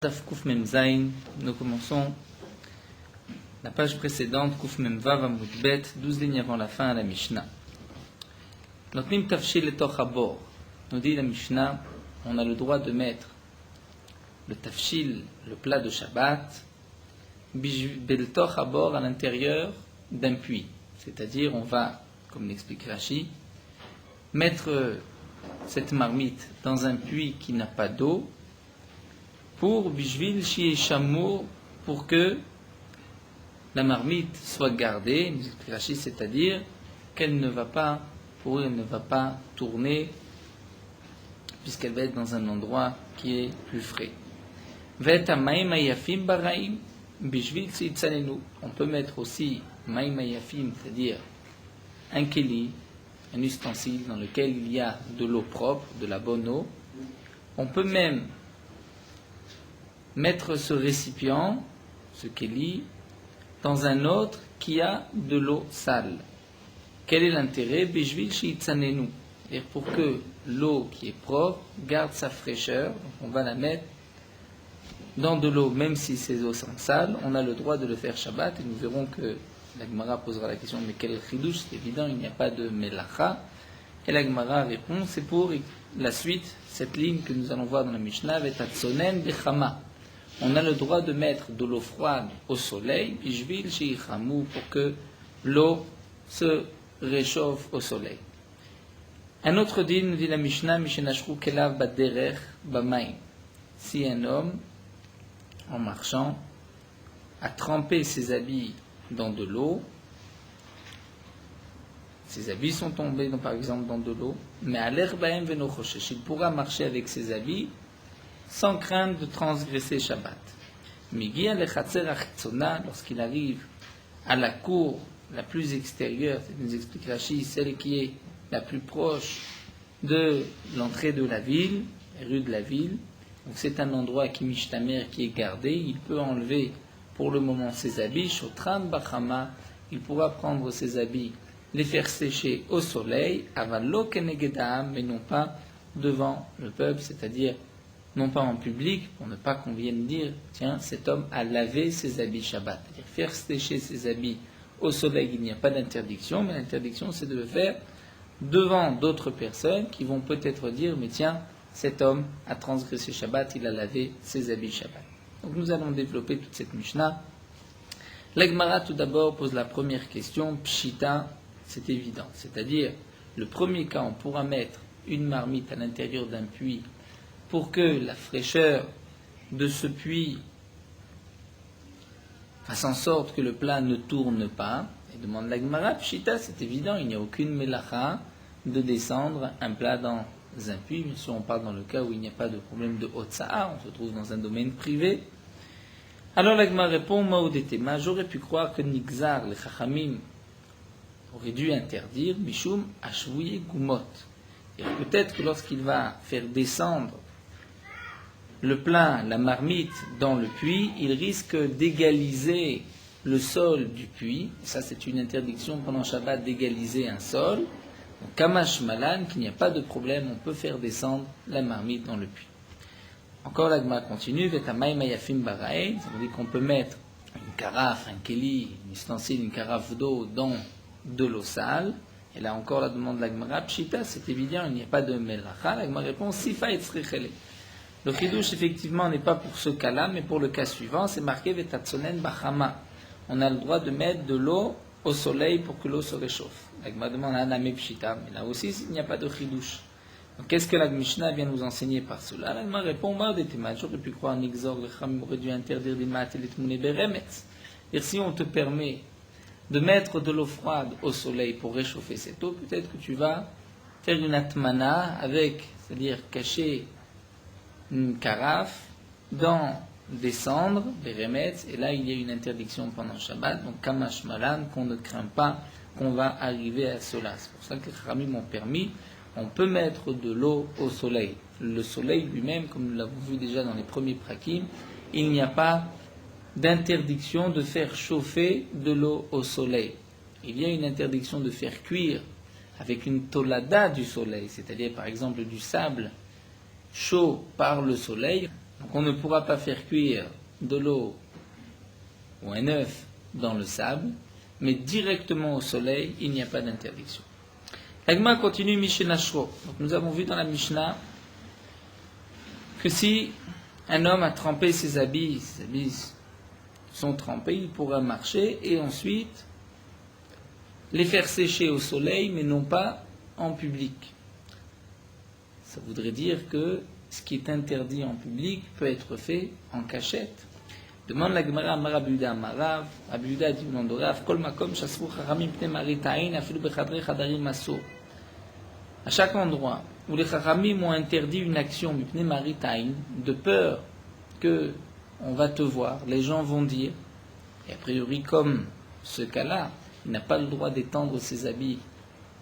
Taf Kuf Mem Zain, nous commençons la page précédente, Kuf Mem Vav Amud Bet, 12 lignes avant la fin à la Mishnah. Notnim Tafshil Letoch Habor, nous dit la Mishnah, on a le droit de mettre le Tafshil, le plat de Shabbat, Beltoch Habor à l'intérieur d'un puits. C'est-à-dire, on va, comme l'explique Rashi, mettre cette marmite dans un puits qui n'a pas d'eau, pour Bishvil Shi'e Shamour, pour que la marmite soit gardée, c'est-à-dire qu'elle ne va pas pourrir, elle ne va pas tourner, puisqu'elle va être dans un endroit qui est plus frais. On peut mettre aussi Maïm Ayafim, c'est-à-dire un keli, un ustensile dans lequel il y a de l'eau propre, de la bonne eau. On peut même mettre ce récipient, ce keli, dans un autre qui a de l'eau sale. Quel est l'intérêt? Bejvil shi'itsanenu. C'est-à-dire pour que l'eau qui est propre garde sa fraîcheur, donc on va la mettre dans de l'eau, même si ces eaux sont sales, on a le droit de le faire Shabbat, et nous verrons que la Gemara posera la question, mais quel chidouche? C'est évident, il n'y a pas de melacha. Et la Gemara répond, c'est pour la suite, cette ligne que nous allons voir dans la Mishnah, vetatsonen bechama. On a le droit de mettre de l'eau froide au soleil, bishvil she'ichamu, pour que l'eau se réchauffe au soleil. Un autre din, nous dit la Mishnah, mishenashru kelav baderech bamaim. Si un homme, en marchant, a trempé ses habits dans de l'eau, ses habits sont tombés, par exemple, dans de l'eau, mais à l'herbaim venochoshesh, il pourra marcher avec ses habits sans crainte de transgresser Shabbat. Migia lechatzer achitzona, lorsqu'il arrive à la cour la plus extérieure, c'est nous explique Rashi, celle qui est la plus proche de l'entrée de la ville, les rues de la ville. Donc c'est un endroit qui mishtamer, qui est gardé. Il peut enlever pour le moment ses habits. Shotran bachama, il pourra prendre ses habits, les faire sécher au soleil, avalo kenegedam, mais non pas devant le peuple, c'est-à-dire non pas en public, pour ne pas qu'on vienne dire, tiens, cet homme a lavé ses habits Shabbat. C'est-à-dire faire sécher ses habits au soleil, il n'y a pas d'interdiction, mais l'interdiction c'est de le faire devant d'autres personnes qui vont peut-être dire, mais tiens, cet homme a transgressé Shabbat, il a lavé ses habits Shabbat. Donc nous allons développer toute cette Mishnah. La Gemara tout d'abord pose la première question, Pshita, c'est évident. C'est-à-dire, le premier cas, on pourra mettre une marmite à l'intérieur d'un puits pour que la fraîcheur de ce puits fasse en sorte que le plat ne tourne pas. Et demande la Gemara, Pshita, c'est évident, il n'y a aucune melacha de descendre un plat dans un puits. Bien sûr, on parle dans le cas où il n'y a pas de problème de hotza'a, on se trouve dans un domaine privé. Alors la Gemara répond, Maodetema, j'aurais pu croire que Nigzar, les Chachamim, aurait dû interdire Bishum Ashvouye Gumot. Et peut-être que lorsqu'il va faire descendre le plat, la marmite, dans le puits, il risque d'égaliser le sol du puits. Et ça, c'est une interdiction pendant Shabbat d'égaliser un sol. Donc, Kamash Malan, qu'il n'y a pas de problème, on peut faire descendre la marmite dans le puits. Encore la Gemara continue, Vetamay Mayafim Baraïd, ça veut dire qu'on peut mettre une carafe, un keli, un ustensile, une carafe d'eau dans de l'eau sale. Et là encore la demande de la Gemara, Pshita, c'est évident, il n'y a pas de melacha. La Gemara répond, Sifa et Tzrichele. Le chidouche, effectivement, n'est pas pour ce cas-là, mais pour le cas suivant, c'est marqué Vetatsonen Bachama. On a le droit de mettre de l'eau au soleil pour que l'eau se réchauffe. La Gemara demande Aname Pshita, mais là aussi, il n'y a pas de chidouche. Donc, qu'est-ce que la Mishnah vient nous enseigner par cela? La Gemara répond, j'aurais pu croire, Nixor, le Cham aurait dû interdire des mat et les tmoune beremetz. Et si on te permet de mettre de l'eau froide au soleil pour réchauffer cette eau, peut-être que tu vas faire une atmana avec, c'est-à-dire cacher une carafe dans des cendres, des remetz, et là il y a une interdiction pendant Shabbat, donc kamash malan, qu'on ne craint pas qu'on va arriver à cela. C'est pour ça que les Khamim m'ont permis, on peut mettre de l'eau au soleil. Le soleil lui-même, comme nous l'avons vu déjà dans les premiers prakim, il n'y a pas d'interdiction de faire chauffer de l'eau au soleil. Il y a une interdiction de faire cuire avec une tolada du soleil, c'est-à-dire par exemple du sable chaud par le soleil. Donc qu'on ne pourra pas faire cuire de l'eau ou un œuf dans le sable, mais directement au soleil, il n'y a pas d'interdiction. L'Agma continue Mishnah Shro. Donc nous avons vu dans la Mishnah que si un homme a trempé ses habits sont trempés, il pourra marcher et ensuite les faire sécher au soleil, mais non pas en public. Ça voudrait dire que ce qui est interdit en public peut être fait en cachette. Demande la Gemara à Marabuda Marav, Abuda dit au nom de Rav, Kol makom shasfu chachamim pnei maritain afilu bechadrei chadarim asur. À chaque endroit où les chachamim ont interdit une action pnei maritain, de peur que on va te voir, les gens vont dire, et a priori comme ce cas-là, il n'a pas le droit d'étendre ses habits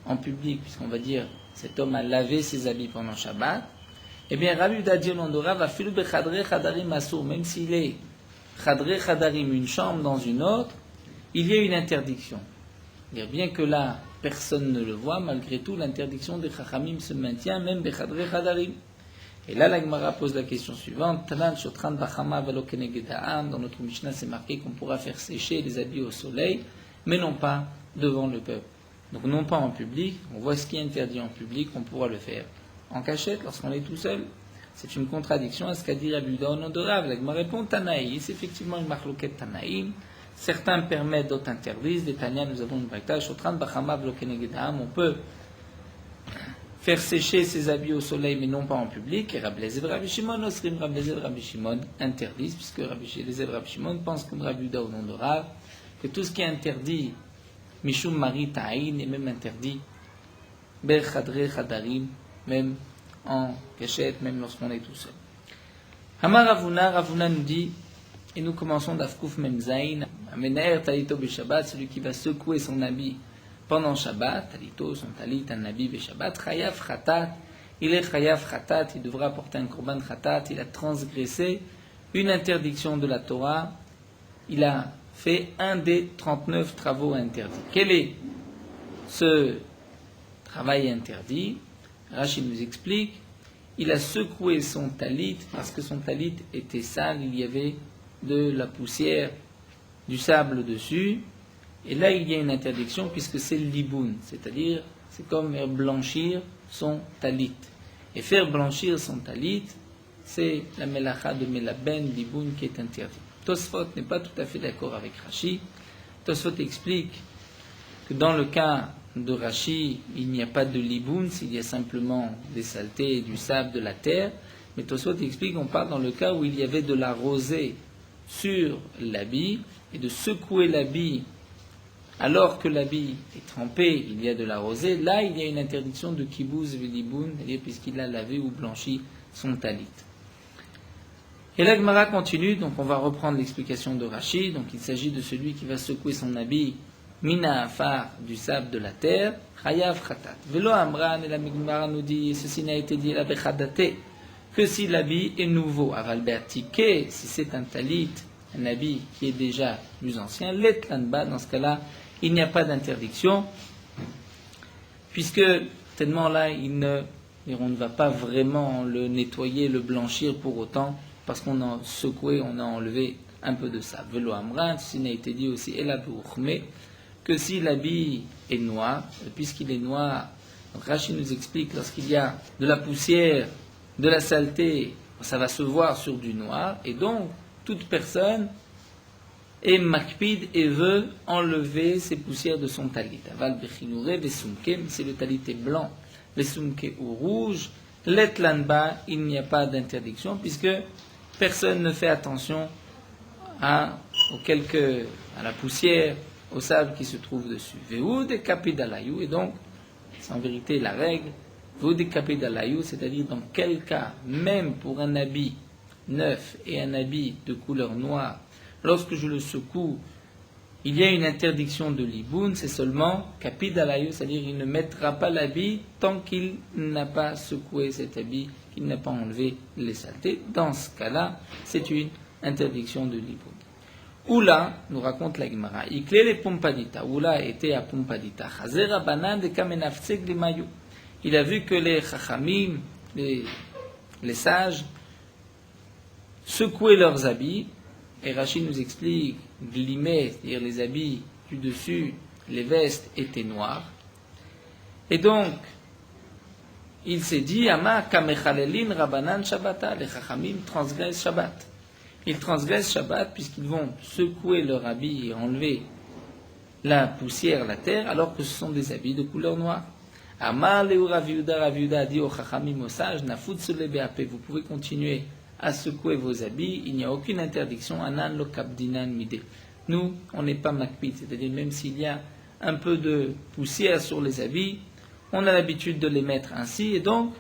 en public, puisqu'on va dire cet homme a lavé ses habits pendant Shabbat, eh bien Rabbi Yehuda dit au nom de Rav, afilu bechadrei chadarim asur, même s'il est Chadre Chadarim, une chambre dans une autre, il y a une interdiction. Bien que là, personne ne le voit, malgré tout, l'interdiction des Chachamim se maintient, même des Chadre Chadarim. Et là, la Gemara pose la question suivante. Tanan Shotran Bachama Velo Keneged Ha'am. Dans notre Mishnah, c'est marqué qu'on pourra faire sécher les habits au soleil, mais non pas devant le peuple. Donc non pas en public, on voit ce qui est interdit en public, on pourra le faire en cachette lorsqu'on est tout seul. C'est une contradiction à ce qu'a dit Rabbi Yehuda au nom de Rav. La Gemara répond Tanaï, c'est effectivement une marloquette Tanaïm. Certains permettent, d'autres interdisent. Des Tania, nous avons une braïta, Shotran Bachama Velo Keneged Ha'am. On peut faire sécher ses habits au soleil, mais non pas en public. Et Rabbi Lezer, Rabbi Shimon, Osrim, Rabbi Lezer, Rabbi Shimon interdisent, puisque Rabbi Lezer, Rabbi Shimon pense comme Rabbi Yehuda au nom de Rav, que tout ce qui est interdit, Mishum Mari Ta'in, est même interdit, Ber Chadre Chadarim, même en cachette, même lorsqu'on est tout seul. Hamar Ravuna nous dit, et nous commençons d'Afkouf Memzaïn, Amener Talito Beshabbat, celui qui va secouer son habit pendant Shabbat, Talito, son talit, un habit Beshabbat, Chayav Khatat, il est Chayav Khatat, il devra apporter un Korban Khatat, il a transgressé une interdiction de la Torah, il a fait un des 39 travaux interdits. Quel est ce travail interdit? Rachid nous explique, il a secoué son talit parce que son talit était sale, il y avait de la poussière, du sable dessus, et là il y a une interdiction puisque c'est le liboun, c'est-à-dire c'est comme faire blanchir son talit. Et faire blanchir son talit, c'est la melacha de melaben, liboun qui est interdit. Tosfot n'est pas tout à fait d'accord avec Rashi. Tosfot explique que dans le cas de Rashi, il n'y a pas de liboun, s'il y a simplement des saletés, du sable, de la terre. Mais Tosfot explique qu'on parle dans le cas où il y avait de la rosée sur l'habit, et de secouer l'habit alors que l'habit est trempé, il y a de la rosée. Là, il y a une interdiction de kibouz veliboun, c'est-à-dire puisqu'il a lavé ou blanchi son talit. Et la Gemara continue, donc on va reprendre l'explication de Rashi. Donc il s'agit de celui qui va secouer son habit Mina afar, du sable de la terre, Chayav Khatat. Velo Amran, et la Gemara nous dit, ceci n'a été dit la Bechadate, que si l'habit est nouveau, Aval Be'atike, si c'est un talit, un habit qui est déjà plus ancien, Letlanba, dans ce cas-là, il n'y a pas d'interdiction, puisque tellement là, on ne va pas vraiment le nettoyer, le blanchir pour autant, parce qu'on a secoué, on a enlevé un peu de sable. Velo Amran, ceci n'a été dit aussi, Elabouchme, que si l'habit est noir, puisqu'il est noir, Rachid nous explique, lorsqu'il y a de la poussière, de la saleté, ça va se voir sur du noir, et donc toute personne est makpid et veut enlever ces poussières de son talit. Aval bechinoure vesumke, si le talit est blanc, vesumke ou rouge, letlanba, il n'y a pas d'interdiction, puisque personne ne fait attention à la poussière, au sable qui se trouve dessus. Vehu de kapidalayou, et donc, c'est en vérité la règle, vehu de kapidalayou, c'est-à-dire dans quel cas, même pour un habit neuf et un habit de couleur noire, lorsque je le secoue, il y a une interdiction de liboun, c'est seulement kapidalayou, c'est-à-dire il ne mettra pas l'habit tant qu'il n'a pas secoué cet habit, qu'il n'a pas enlevé les saletés. Dans ce cas-là, c'est une interdiction de liboun. Oula, nous raconte la Gemara, Ikle le Pompadita, Oula était à Pompadita, Chazera banan de kamenaftseg de mayu. Il a vu que les chachamim, les sages, secouer leurs habits. Et Rachid nous explique, glimer, c'est-à-dire les habits du dessus, les vestes étaient noires. Et donc, il s'est dit, Ama kamechalelin rabanan shabbata, les chachamim transgressent Shabbat. Ils transgressent Shabbat puisqu'ils vont secouer leur habit et enlever la poussière, la terre, alors que ce sont des habits de couleur noire. Amar leu Raviuda a dit aux chachamim aux sages, nafut be'apé, vous pouvez continuer à secouer vos habits, il n'y a aucune interdiction, anan lo kabdinan mide. Nous, on n'est pas makpid, c'est-à-dire même s'il y a un peu de poussière sur les habits, on a l'habitude de les mettre ainsi, et donc,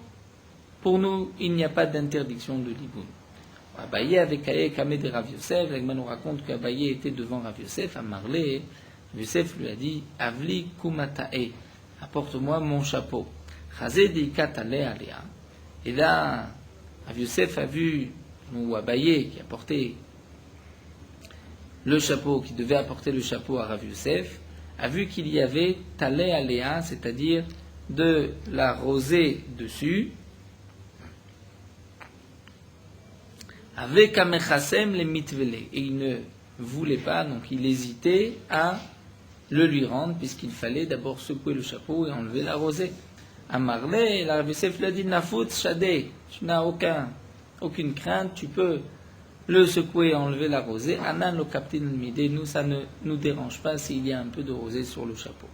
pour nous, il n'y a pas d'interdiction de liboun. Abaye avec Aye Kamé de Rav Yosef, l'Agma nous raconte qu'Abaye était devant Rav Yosef, à Marlé, Rav Yosef lui a dit, Avli kumatae, apporte-moi mon chapeau. Chazé deikatale alea. Et là, Rav Yosef a vu, ou Abaye qui apportait le chapeau, qui devait apporter le chapeau à Rav Yosef, a vu qu'il y avait talé alea, c'est-à-dire de la rosée dessus, avec Amechasem les mitvele. Et il ne voulait pas, donc il hésitait à le lui rendre, puisqu'il fallait d'abord secouer le chapeau et enlever la rosée. À Marley, la Rav Yosef lui a dit, Nafut shadé, tu n'as aucune crainte, tu peux le secouer et enlever la rosée. Anan lo kaptin midé, nous ça ne nous dérange pas s'il y a un peu de rosée sur le chapeau.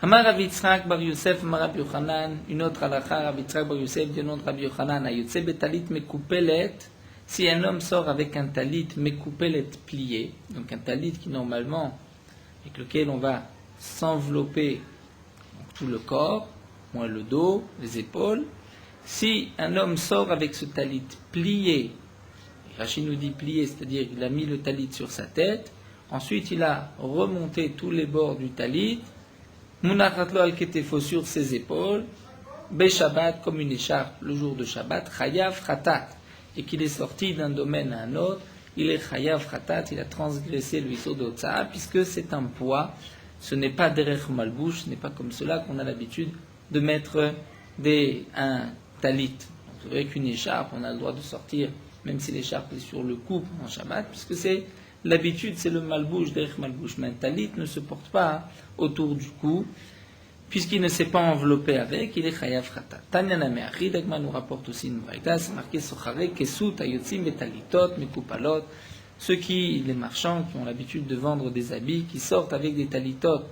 Amar Rav Yitzhak bar Yosef, Amar Rabbi Yochanan, une autre halakha, Rav Yitzhak bar Yosef, du nom de Rabbi Yochanan, ayotse betalit mekoupelet, si un homme sort avec un talit mekoupelet plié, donc un talit qui normalement, avec lequel on va s'envelopper tout le corps, moins le dos, les épaules, si un homme sort avec ce talit plié, Rachid nous dit plié, c'est-à-dire qu'il a mis le talit sur sa tête, ensuite il a remonté tous les bords du talit, Munachatlo al-ketefo sur ses épaules, Be-Shabbat comme une écharpe le jour de Shabbat, Chayav Khatat, et qu'il est sorti d'un domaine à un autre, il est Chayav Khatat, il a transgressé le Issur de Otsa'a, puisque c'est un poids, ce n'est pas derech malbouche, ce n'est pas comme cela qu'on a l'habitude de mettre un talit. C'est vrai qu'une écharpe, on a le droit de sortir, même si l'écharpe est sur le cou en Shabbat, puisque c'est l'habitude, c'est le malbouche, derech malbouche. Mais un talit ne se porte pas autour du cou, puisqu'il ne s'est pas enveloppé avec, il est chayav chata. Tanya nameachi, Dagma nous rapporte aussi une braïta, c'est marqué sochare, kesut, ayotzim, betalitot, mekupalot, ceux les marchands qui ont l'habitude de vendre des habits, qui sortent avec des talitot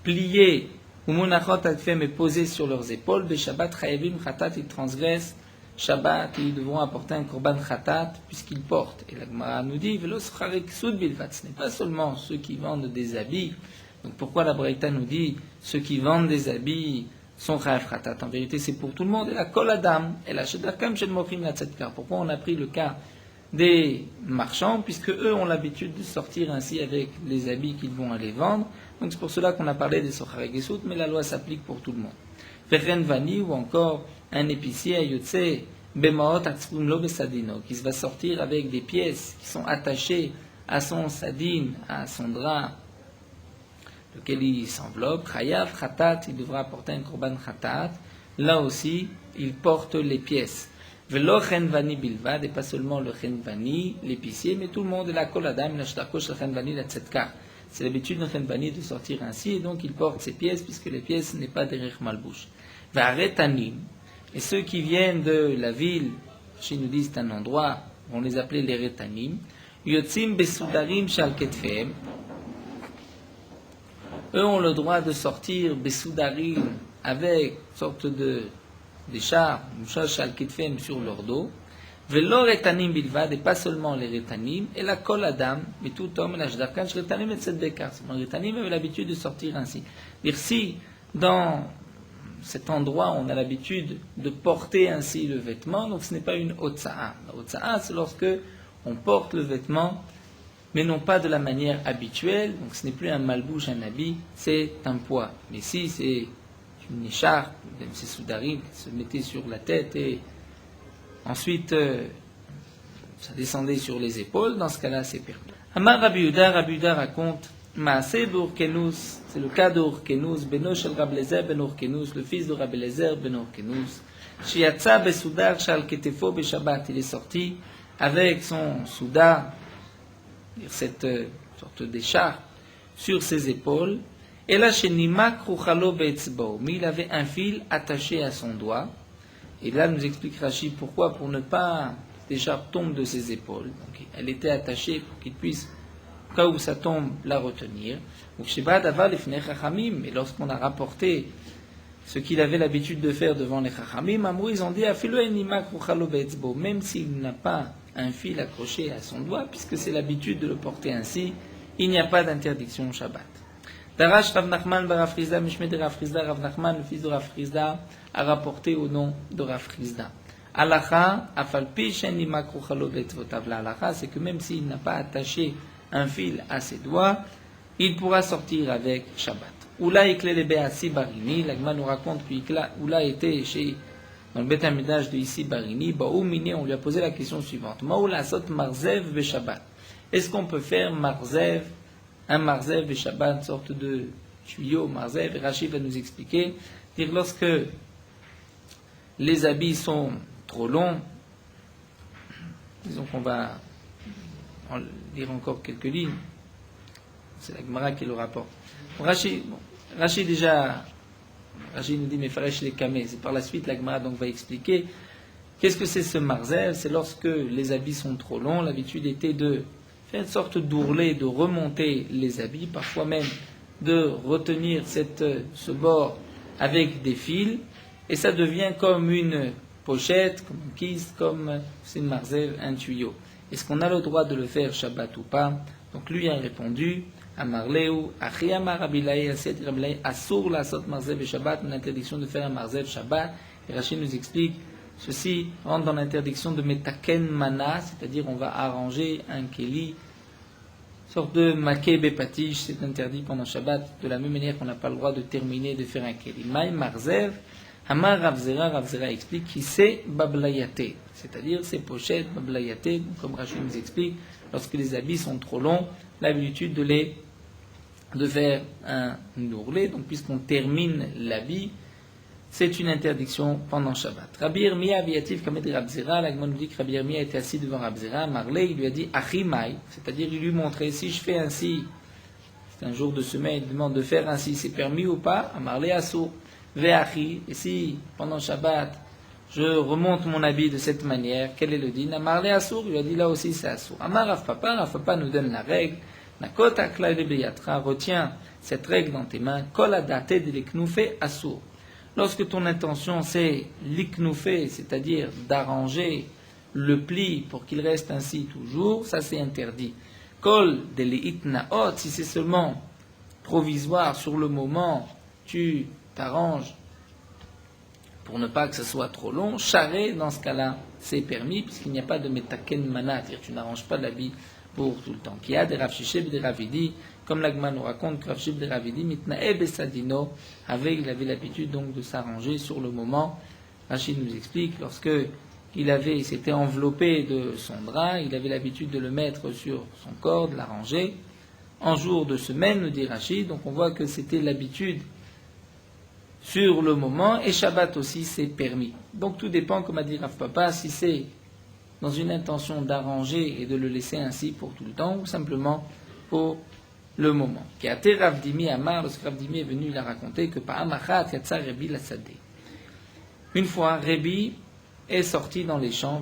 pliés, ou monachot atfem et posés sur leurs épaules, be Shabbat chayavim chatat, ils transgressent Shabbat, ils devront apporter un korban khatat puisqu'ils portent. Et la Gemara nous dit, velo sochare kesut bilvat, ce n'est pas seulement ceux qui vendent des habits. Donc pourquoi la Braïta nous dit ceux qui vendent des habits sont chayav khatat? En vérité, c'est pour tout le monde. Et la kol adam, et la shedakam shel mochim la tzedkar. Pourquoi on a pris le cas des marchands, puisque eux ont l'habitude de sortir ainsi avec les habits qu'ils vont aller vendre. Donc c'est pour cela qu'on a parlé des sochare kesut, mais la loi s'applique pour tout le monde. Vechen vani, ou encore un épicier ayotse bemaot atzpum lo besadino, qui va sortir avec des pièces qui sont attachées à son sadine, à son drap, lequel il s'enveloppe, chayav khatat, il devra apporter un korban khatat. Là aussi, il porte les pièces. Velo chenvani bilvad, et pas seulement le chenvani, l'épicier, mais tout le monde, la kol adam, la shtakosh, le chenvani, la tzedkar. C'est l'habitude de chenvani de sortir ainsi, et donc il porte ses pièces, puisque les pièces n'est pas derrière malbouche. Va'aretanim, et ceux qui viennent de la ville, chez nous disent un endroit, on les appelait les retanim, yotzim besudarim shal ketfehem, eux ont le droit de sortir besoudarim avec une sorte d'écharpe, mouchach shal ketfehem sur leur dos, velo retanim bilvad, et pas seulement les retanim, et la kol adam, mais tout homme, la jdarkan shel retanim et tzedbekar. Les retanim avaient l'habitude de sortir ainsi. Dire si dans cet endroit on a l'habitude de porter ainsi le vêtement, donc ce n'est pas une otsa'a. La otsa'a, c'est lorsque on porte le vêtement, mais non pas de la manière habituelle, donc ce n'est plus un malbouche, un habit, c'est un poids. Mais si c'est une écharpe, même c'est soudarim, qui se mettait sur la tête et ensuite ça descendait sur les épaules, dans ce cas-là c'est permis. Amar Rabbi Yehuda raconte Maaseh d'Urkenus, c'est le cas d'Urkenus, Beno shel Rabbi Eliezer ben Urkenus, le fils de Rabbi Eliezer ben Urkenus, Shiatza besudar shal ketefo beshabbat, il est sorti avec son souda, cette sorte d'écharpe, sur ses épaules. Et là, chez Nimak Ruchalo Beetzbo, mais il avait un fil attaché à son doigt. Et là, nous explique Rachid pourquoi, pour ne pas que l'écharpe tombe de ses épaules. Donc, elle était attachée pour qu'il puisse, au cas où ça tombe, la retenir. Et lorsqu'on a rapporté ce qu'il avait l'habitude de faire devant les Chachamim, Amrou, ils ont dit, même s'il n'a pas un fil accroché à son doigt, puisque c'est l'habitude de le porter ainsi, il n'y a pas d'interdiction au Shabbat. Darash Rav Nachman bar Rav Chizda, Mishmei de Rav Chizda, Rav Nachman, le fils de Rav Chizda, a rapporté au nom de Rav Chizda. Alacha, afalpi shen nimak ruchalo betzvotav. La halacha, c'est que même s'il n'a pas attaché un fil à ses doigts, il pourra sortir avec Shabbat. Oula ikle le be'asi barini, l'agma nous raconte que Oula était dans le Beth Amidash de Issi Barini, Baou Miné, on lui a posé la question suivante. Maoula sot marzev be Shabbat. Est-ce qu'on peut faire marzev, un marzev be Shabbat, une sorte de tuyau marzev? Et Rachid va nous expliquer, dire lorsque les habits sont trop longs, disons qu'on va en lire encore quelques lignes, c'est la Gemara qui le rapporte. Rachid nous dit, mais Faresh les kamé, c'est par la suite la Gemara donc va expliquer qu'est-ce que c'est ce marzel. C'est lorsque les habits sont trop longs, l'habitude était de faire une sorte d'ourlet, de remonter les habits, parfois même de retenir ce bord avec des fils, et ça devient comme une pochette, comme une kiste, comme c'est une marzel, un tuyau. Est-ce qu'on a le droit de le faire Shabbat ou pas? Donc lui a répondu, Amarleu, Achiyamar Rabilaï, Aset Rabilaï, Assour la Sot Marzev et Shabbat, une interdiction de faire un Marzev Shabbat. Et Rachid nous explique, ceci rentre dans l'interdiction de Metaken Mana, c'est-à-dire on va arranger un Keli, sorte de Maké Bepatish, c'est interdit pendant Shabbat, de la même manière qu'on n'a pas le droit de terminer de faire un Keli. Maï Marzev, Hamar Ravzera explique qui c'est Bablayate, c'est-à-dire ces pochettes Bablayate, comme Rachid nous explique, lorsque les habits sont trop longs, l'habitude de faire un ourlet, donc puisqu'on termine l'habit, c'est une interdiction pendant Shabbat. Rabbi Yirmiyah aviatif comme Rabbi Zera, l'Agmon nous dit que Rabbi Yirmiyah était assis devant Rabbi Zera, Marley, il lui a dit Achimai, c'est-à-dire il lui montrait si je fais ainsi, c'est un jour de semaine, il demande de faire ainsi, c'est permis ou pas? Marley Assour, Ve'achi, et si pendant Shabbat je remonte mon habit de cette manière, quel est le din? Marley Assour, il lui a dit là aussi c'est Assour. Amar Rav Papa nous donne la règle. Nakot akla lebeyatra, retiens cette règle dans tes mains. Kol adate de l'iknoufé Assour. Lorsque ton intention c'est l'iknoufé, c'est-à-dire d'arranger le pli pour qu'il reste ainsi toujours, ça c'est interdit. Kol de l'itnaot, si c'est seulement provisoire sur le moment, tu t'arranges pour ne pas que ce soit trop long, charré, dans ce cas-là, c'est permis, puisqu'il n'y a pas de metaken mana, c'est-à-dire que tu n'arranges pas l'habit pour tout le temps. Qu'il y a des Rav Shishib, des Ravidi, comme l'Agma nous raconte que Rav Shishib, des Ravidi, mitnae besadino, il avait l'habitude donc de s'arranger sur le moment. Rachid nous explique, lorsque il s'était enveloppé de son drap, il avait l'habitude de le mettre sur son corps, de l'arranger. En jour de semaine, nous dit Rachid, donc on voit que c'était l'habitude sur le moment, et Shabbat aussi c'est permis. Donc tout dépend, comme a dit Rav Papa, si c'est dans une intention d'arranger et de le laisser ainsi pour tout le temps, ou simplement pour le moment. Lorsque Rav Dimi est venu, il a raconté que une fois, Rebi est sorti dans les champs,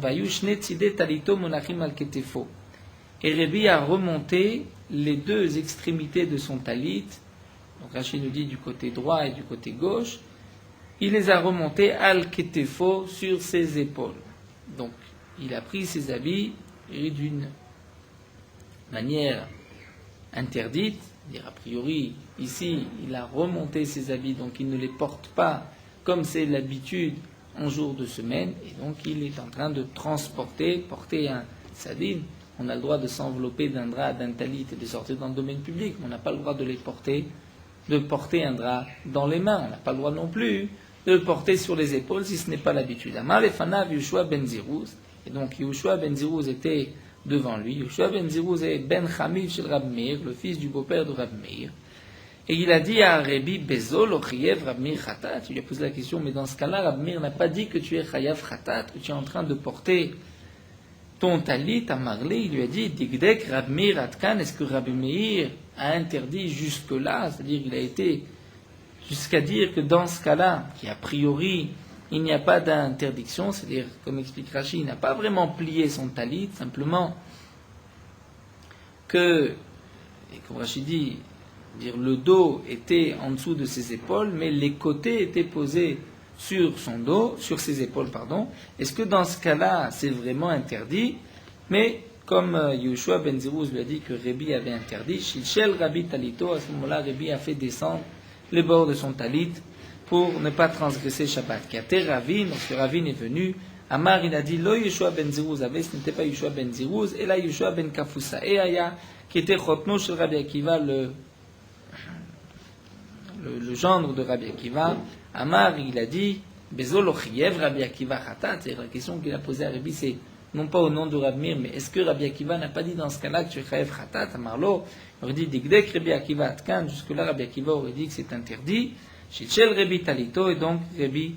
et Rebi a remonté les deux extrémités de son talit. Donc Rachid nous dit du côté droit et du côté gauche, il les a remontés al-ketefo sur ses épaules. Donc il a pris ses habits et d'une manière interdite, c'est-à-dire a priori ici il a remonté ses habits, donc il ne les porte pas comme c'est l'habitude en jour de semaine, et donc il est en train de porter un sadine. On a le droit de s'envelopper d'un drap, d'un talit et de sortir dans le domaine public, mais on n'a pas le droit de porter un drap dans les mains. On n'a pas le droit non plus de le porter sur les épaules si ce n'est pas l'habitude. Amar lefanav Yushua ben Zirouz. Et donc Yushua ben Zirouz était devant lui. Yushua ben Zirouz est ben Chamiv shel Rab Meir, le fils du beau-père de Rab Meir. Et il a dit à Rebi Bezol Ochiyev Rab Meir Khatat. Il lui a posé la question, mais dans ce cas-là, Rab Meir n'a pas dit que tu es Chayav Khatat, que tu es en train de porter ton talit à Marley, il lui a dit, Digdek Rabbi Meir Atkan, est-ce que Rabbi Meir a interdit jusque-là, c'est-à-dire il a été jusqu'à dire que dans ce cas-là, qui a priori, il n'y a pas d'interdiction, c'est-à-dire, comme explique Rashi, il n'a pas vraiment plié son talit, simplement que, et comme Rashi dit, dire le dos était en dessous de ses épaules, mais les côtés étaient posés sur son dos, sur ses épaules, pardon. Est-ce que dans ce cas-là, c'est vraiment interdit? Mais comme Yehoshua ben Zirouz lui a dit que Rébi avait interdit, Shilshel Rabbi Talito, à ce moment-là, Rébi a fait descendre les bords de son talit pour ne pas transgresser Shabbat. Kater Ravin, lorsque Ravin est venu, Amar, il a dit, Lo Yehoshua ben Zirouz, ce n'était pas Yehoshua ben Zirouz, et là Yehoshua ben Kafusa, et Aya, qui était Chotno shel Rabbi Akiva, le gendre de Rabbi Akiva. Amar, il a dit, Bezol Ochiev Rabbi Akiva Khatat. C'est la question qu'il a posée à Rabbi, c'est non pas au nom de Rabbi Meir, mais est-ce que Rabbi Akiva n'a pas dit dans ce cas-là que tu es Chayev Khatat? Amar lo, il aurait dit, Digdek Rabbi Akiva Atkan, jusque-là Rabbi Akiva aurait dit que c'est interdit. Shilchel Rabbi Talito, et donc Rabbi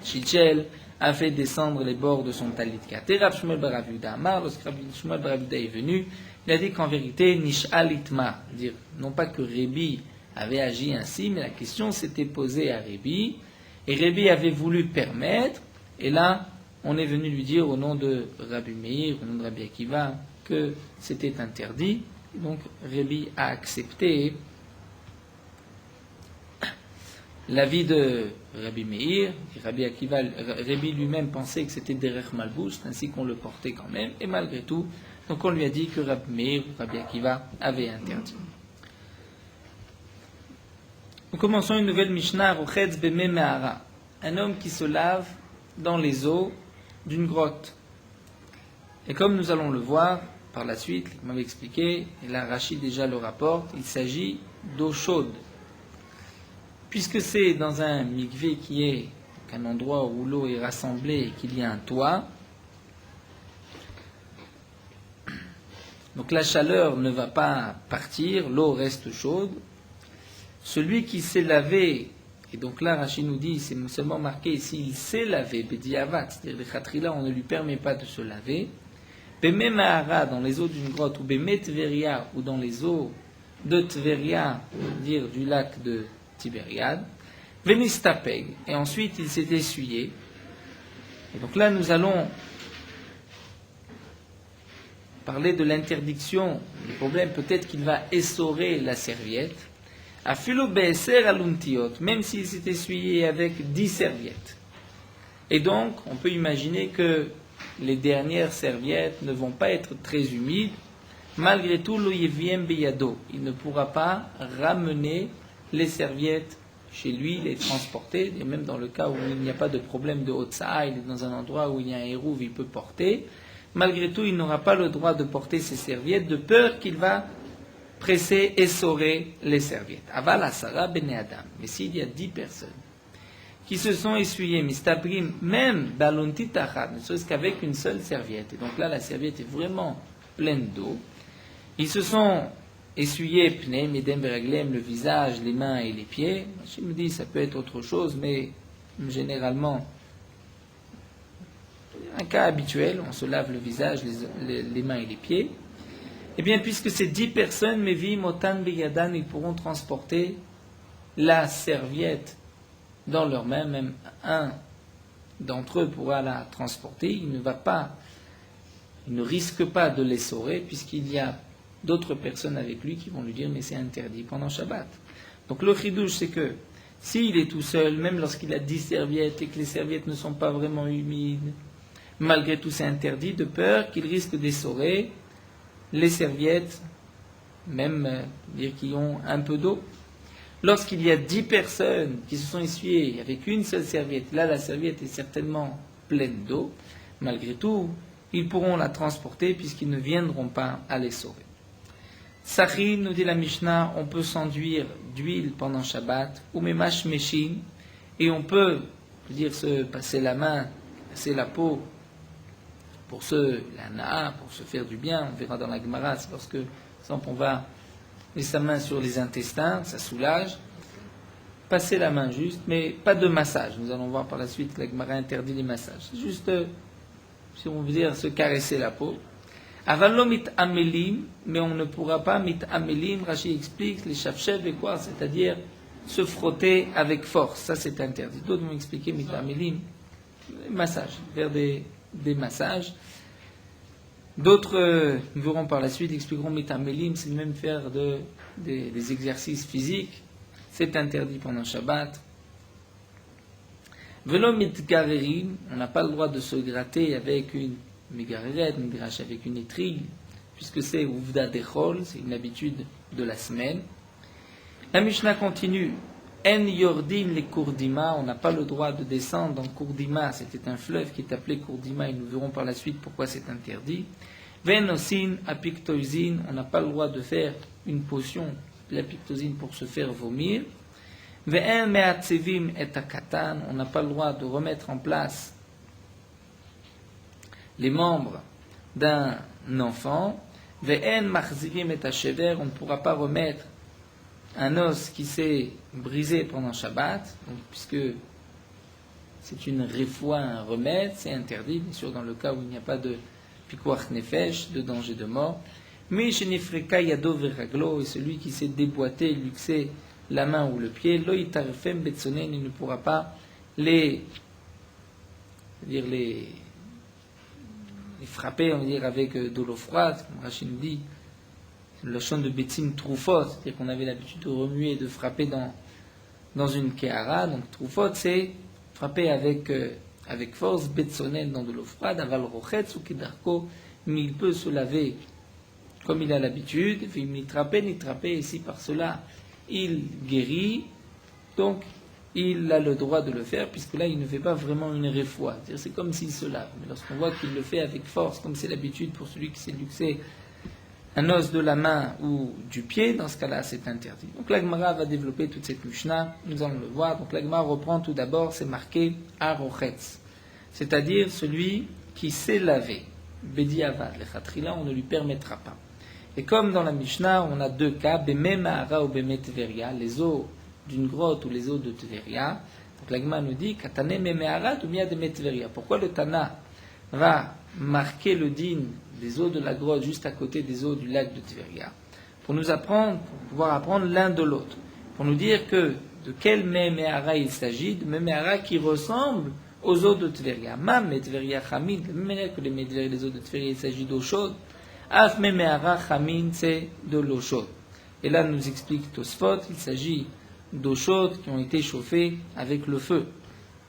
Shilchel a fait descendre les bords de son talit. Kater Rav Shmuel bar Rav Yehuda Amar, lorsque Rabbi Shmuel bar Rav Yehuda est venu, il a dit qu'en vérité, Nish'al Itma, dire non pas que Rabbi avait agi ainsi, mais la question s'était posée à Rébi, et Rébi avait voulu permettre, et là, on est venu lui dire au nom de Rabbi Meir, au nom de Rabbi Akiva, que c'était interdit, et donc Rébi a accepté l'avis de Rabbi Meir, et Rabbi Akiva, Rébi lui-même pensait que c'était Derech Malbouch, c'est ainsi qu'on le portait quand même, et malgré tout, donc on lui a dit que Rabbi Meir, Rabbi Akiva avait interdit. Nous commençons une nouvelle Mishnah, Rochetz Bemeh Me'ara, un homme qui se lave dans les eaux d'une grotte. Et comme nous allons le voir par la suite, il m'avait expliqué, et là Rachid déjà le rapporte, il s'agit d'eau chaude. Puisque c'est dans un mikvé qui est un endroit où l'eau est rassemblée et qu'il y a un toit, donc la chaleur ne va pas partir, l'eau reste chaude. Celui qui s'est lavé, et donc là Rachid nous dit, c'est seulement marqué ici, il s'est lavé, Bediavat, c'est-à-dire le Khatrila, on ne lui permet pas de se laver. Bemeh Ma'ara, dans les eaux d'une grotte, ou Bemeh Tveria, ou dans les eaux de Tveria, dire du lac de Tibériade. Venistapeg, et ensuite il s'est essuyé. Et donc là nous allons parler de l'interdiction. Le problème, peut-être qu'il va essorer la serviette. Afilo be'eser aluntiot, même s'il s'est essuyé avec 10 serviettes. Et donc, on peut imaginer que les dernières serviettes ne vont pas être très humides. Malgré tout, lo yeviem beyado, il ne pourra pas ramener les serviettes chez lui, les transporter, et même dans le cas où il n'y a pas de problème de hotsa, il est dans un endroit où il y a un hérouve, il peut porter. Malgré tout, il n'aura pas le droit de porter ses serviettes, de peur qu'il va presser, essorer les serviettes. Aval asara bene adam. Mais s'il y a 10 personnes qui se sont essuyées, mistabrim, même balonti tachat, ne serait-ce qu'avec une seule serviette, et donc là la serviette est vraiment pleine d'eau, ils se sont essuyés, pnei, medem beraglem, le visage, les mains et les pieds. Je me dis, ça peut être autre chose, mais généralement, un cas habituel, on se lave le visage, les mains et les pieds. Eh bien, puisque ces 10 personnes, Mevi, Motan, Beyadan, ils pourront transporter la serviette dans leurs mains, même un d'entre eux pourra la transporter, il ne risque pas de l'essorer, puisqu'il y a d'autres personnes avec lui qui vont lui dire, mais c'est interdit pendant Shabbat. Donc le chidouche, c'est que s'il est tout seul, même lorsqu'il a 10 serviettes et que les serviettes ne sont pas vraiment humides, malgré tout c'est interdit, de peur qu'il risque d'essorer les serviettes, même dire qui ont un peu d'eau. Lorsqu'il y a 10 personnes qui se sont essuyées avec une seule serviette, là la serviette est certainement pleine d'eau, malgré tout, ils pourront la transporter puisqu'ils ne viendront pas à l'essorer. Sachin, nous dit la Mishnah, on peut s'enduire d'huile pendant Shabbat, ou memash meshin, et on peut dire se passer la main, passer la peau, pour la na'a, pour se faire du bien. On verra dans la Gemara, c'est lorsque, par exemple, on va mettre sa main sur les intestins, ça soulage. Passer la main juste, mais pas de massage. Nous allons voir par la suite que la Gemara interdit les massages. C'est juste si on veut dire se caresser la peau. Avalo mit amelim, mais on ne pourra pas mit amelim, Rashi explique, les shafshev et quoi, c'est-à-dire se frotter avec force, ça c'est interdit. D'autres vont expliquer mit amelim, massage, faire des massages. D'autres verront par la suite, expliqueront mitamélim, c'est même faire des exercices physiques. C'est interdit pendant Shabbat. Velo mitgarerim, on n'a pas le droit de se gratter avec une megareret, avec une étrille, puisque c'est ouvda dechol, c'est une habitude de la semaine. La Mishnah continue. En yordim les Kourdima, on n'a pas le droit de descendre dans Kourdima, c'était un fleuve qui est appelé Kourdima, et nous verrons par la suite pourquoi c'est interdit. Venosin apictoisin, on n'a pas le droit de faire une potion, l'apictoisine pour se faire vomir. Ve'en me'atzevim et akatan, on n'a pas le droit de remettre en place les membres d'un enfant. Ve'en machzirim et ashever, on ne pourra pas remettre un os qui s'est brisé pendant Shabbat, donc, puisque c'est une réfoua, un remède, c'est interdit, bien sûr dans le cas où il n'y a pas de pikuach nefesh, de danger de mort. Mais chez Nefreka yado veraglo, et celui qui s'est déboîté, luxé la main ou le pied, lo itarfem betsonen, il ne pourra pas les frapper, on va dire, avec de l'eau froide, comme Rachid nous dit. Le chant de Betzim Troufot, c'est-à-dire qu'on avait l'habitude de remuer et de frapper dans une kéhara. Donc Troufot, c'est frapper avec force, Betsonen dans de l'eau froide, aval rochetz ou kedarko, mais il peut se laver comme il a l'habitude, ni trapper, et si par cela il guérit, donc il a le droit de le faire, puisque là il ne fait pas vraiment une réfoua. C'est-à-dire c'est comme s'il se lave. Mais lorsqu'on voit qu'il le fait avec force, comme c'est l'habitude pour celui qui s'est luxé un os de la main ou du pied, dans ce cas-là, c'est interdit. Donc la Gemara va développer toute cette Mishnah, nous allons le voir. Donc la Gemara reprend tout d'abord, c'est marqué Arochetz, c'est-à-dire celui qui s'est lavé. Bedi avad, le chatrila, on ne lui permettra pas. Et comme dans la Mishnah, on a deux cas, Beme Mahara ou Beme Tveria, les eaux d'une grotte ou les eaux de Tveria. Donc la Gemara nous dit, Katane Me Mahara ou Mia de Tveria. Pourquoi le Tana va marquer le din des eaux de la grotte juste à côté des eaux du lac de Tveria, pour nous apprendre, pour pouvoir apprendre l'un de l'autre, pour nous dire que de quel Mehara il s'agit, de Mehara qui ressemble aux eaux de Tveria. Mam Tveria Chamin, de même manière que les eaux de Tveria, il s'agit d'eau chaude. Af Mehara Chamin, c'est de l'eau chaude. Et là, nous explique Tosfot, il s'agit d'eau chaude qui ont été chauffées avec le feu,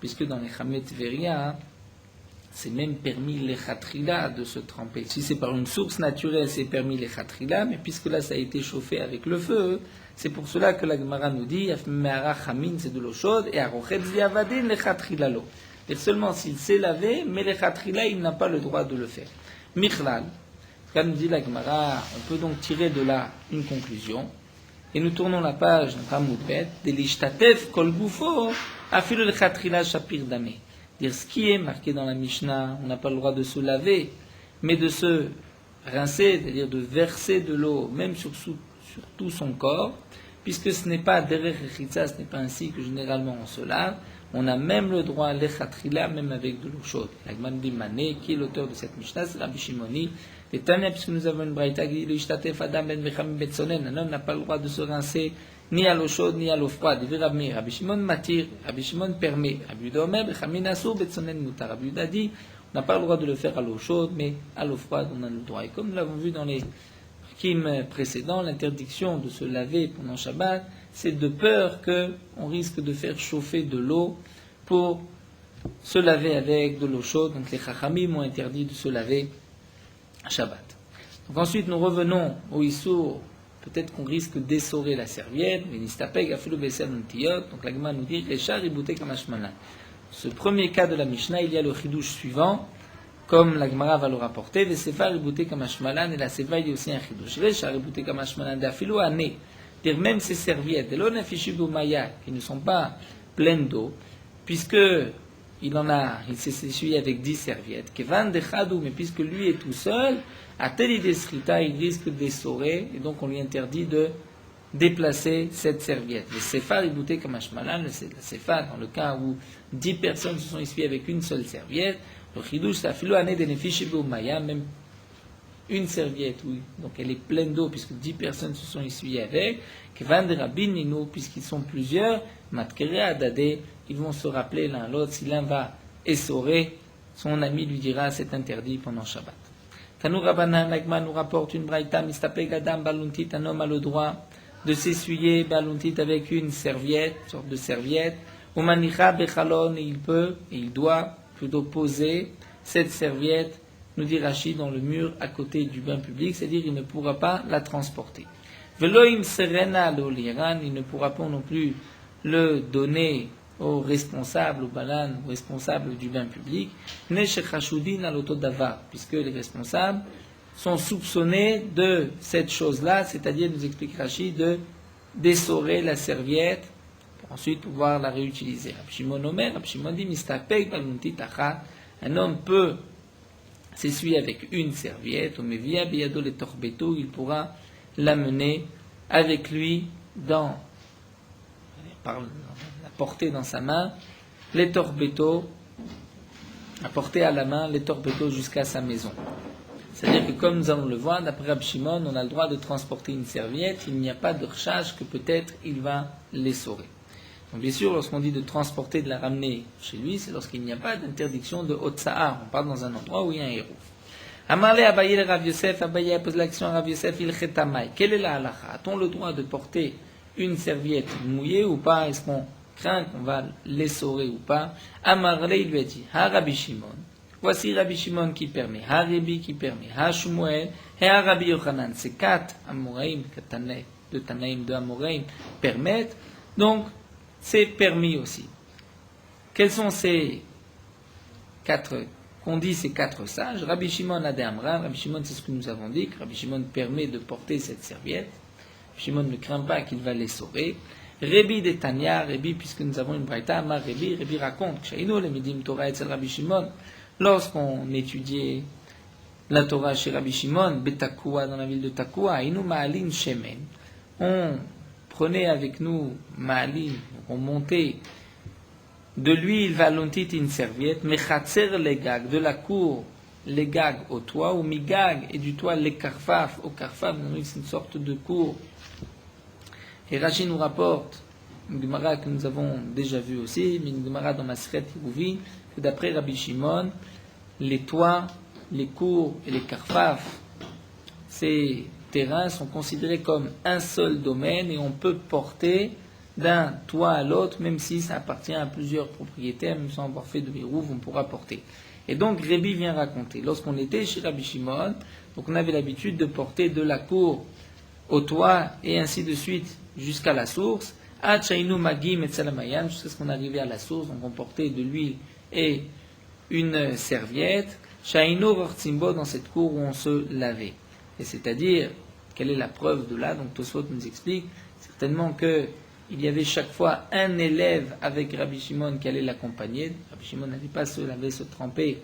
puisque dans les Chamet Tveria, c'est même permis les khatrila de se tremper. Si c'est par une source naturelle, c'est permis les khatrila, mais puisque là ça a été chauffé avec le feu, c'est pour cela que la Gemara nous dit Me'ara chamin, c'est de l'eau chaude, et Arochetz diavadin les khatrila lo. Et seulement s'il s'est lavé, mais les khatrila, il n'a pas le droit de le faire. Michlal, comme nous dit la Gemara, on peut donc tirer de là une conclusion, et nous tournons la page dans Hamoudbet, de l'ishtatef kol gufo, afilu le khatrila shapir dameh. Dire ce qui est marqué dans la Mishnah, on n'a pas le droit de se laver, mais de se rincer, c'est-à-dire de verser de l'eau, même sur tout son corps, puisque ce n'est pas derrière Rechitza, ce n'est pas ainsi que généralement on se lave, on a même le droit, l'echatrila, même avec de l'eau chaude. La Gemara dit Mané, qui est l'auteur de cette Mishnah, c'est Rabbi Shimoni. Et Tania, puisque nous avons une braïta qui dit l'ishtatef adam ben mecham betsonen, un homme n'a pas le droit de se rincer ni à l'eau chaude, ni à l'eau froide. Rabbi Shimon matir, Rabbi Shimon permet. Rabbi Yuda omer, bechamin asur, betsonen mutar. Rabbi Yuda dit, on n'a pas le droit de le faire à l'eau chaude, mais à l'eau froide, on a le droit. Et comme nous l'avons vu dans les kim précédents, l'interdiction de se laver pendant Shabbat, c'est de peur qu'on risque de faire chauffer de l'eau pour se laver avec de l'eau chaude. Donc les chachamim ont interdit de se laver à Shabbat. Donc ensuite, nous revenons au Issour. Peut-être qu'on risque d'essorer la serviette, mais donc la Gemara nous dit ce premier cas de la Mishnah, il y a le chidouche suivant, comme la Gemara va le rapporter, et la seva il y a aussi un chidouche. Dire même ces serviettes, qui ne sont pas pleines d'eau, puisque il s'est essuyé avec 10 serviettes, mais puisque lui est tout seul, à telle idée srita, il risque d'essorer, et donc on lui interdit de déplacer cette serviette. Le sefar, il boutait comme un shmalan, la sefar, dans le cas où 10 personnes se sont essuyées avec une seule serviette, Le chidouche, c'est afilo ane de nefesh maya, même une serviette, oui. Donc elle est pleine d'eau, puisque 10 personnes se sont essuyées avec. Kevan de rabin nino, puisqu'ils sont plusieurs, matkere adade, ils vont se rappeler l'un l'autre. Si l'un va essorer, son ami lui dira c'est interdit pendant Shabbat. Tanou Rabbanan, l'Agma nous rapporte une braïta, mistapeg adam baluntit, un homme a le droit de s'essuyer baluntit avec une serviette, une sorte de serviette. Umanicha bechalon, et il peut, et il doit plutôt poser cette serviette, nous dit Rachid, dans le mur à côté du bain public, c'est-à-dire il ne pourra pas la transporter. Veloim serena l'oliran, il ne pourra pas non plus le donner au responsable, au balan, au responsable du bain public, neshechashudin al-otodavar, puisque les responsables sont soupçonnés de cette chose-là, c'est-à-dire, nous explique Rachid, d'essorer la serviette pour ensuite pouvoir la réutiliser. Rab Shimon Omer, Rab Shimon dit, mistapek baluntit achat, un homme peut s'essuyer avec une serviette, ou mevia biyado le torbeto, il pourra l'amener avec lui la porter dans sa main, les torbeto, à porter à la main les torbeto jusqu'à sa maison. C'est-à-dire que comme nous allons le voir, d'après Rab Shimon, on a le droit de transporter une serviette, il n'y a pas de rechage que peut-être il va l'essorer. Donc bien sûr, lorsqu'on dit de transporter, de la ramener chez lui, c'est lorsqu'il n'y a pas d'interdiction de Hotsa'ar. On parle dans un endroit où il y a un héros. Amarle Abaye le Rav Yosef, Abaye pose l'action à Rav Yosef, il chetamai. Quelle est la halakha? A-t-on le droit de porter une serviette mouillée ou pas? Est-ce qu'on craint qu'on va l'essorer ou pas? Amarle, il lui a dit, Ha Rabbi Shimon. Voici Rabbi Shimon qui permet, Ha Rebi qui permet, Ha Shmuel, et Ha Rabbi Yochanan. Ces 4 Amoraïm, de Tanaïm, de Amoraïm, permettent. Donc, c'est permis aussi. Quels sont ces 4, qu'on dit ces 4 sages? Rabbi Shimon a des Amran, Rabbi Shimon c'est ce que nous avons dit, que Rabbi Shimon permet de porter cette serviette. Rabbi Shimon ne craint pas qu'il va l'essorer. Rebi de Tanya, Rebi, puisque nous avons une braïta, Amar Rebi, Rebi raconte, Kshaïno le Midim Torah et Rabbi Shimon, lorsqu'on étudiait la Torah chez Rabbi Shimon, Betakoua, dans la ville de Takoua, Inu Ma'alin Shemen, on prenait avec nous Ma'alin, on montait de l'huile valontit une serviette, Mechatzer les gags, de la cour les gags au toit, ou Migag, et du toit les karfaf, au karfaf, c'est une sorte de cour. Et Rashi nous rapporte une Gemara que nous avons déjà vue aussi, mais une Gemara dans Maseret Yehuvin, que d'après Rabbi Shimon, les toits, les cours et les karfaf, ces terrains sont considérés comme un seul domaine et on peut porter d'un toit à l'autre, même si ça appartient à plusieurs propriétaires, même sans avoir fait de birouv, on pourra porter. Et donc Rabbi vient raconter, lorsqu'on était chez Rabbi Shimon, donc on avait l'habitude de porter de la cour au toit et ainsi de suite jusqu'à la source, Achainu Magim et Salamayan, jusqu'à ce qu'on arrivait à la source, donc on portait de l'huile et une serviette, Shaino Rortzimbo, dans cette cour où on se lavait. Et c'est-à-dire, quelle est la preuve de là? Donc Tosfot nous explique certainement qu'il y avait chaque fois un élève avec Rabbi Shimon qui allait l'accompagner. Rabbi Shimon n'allait pas se laver, se tremper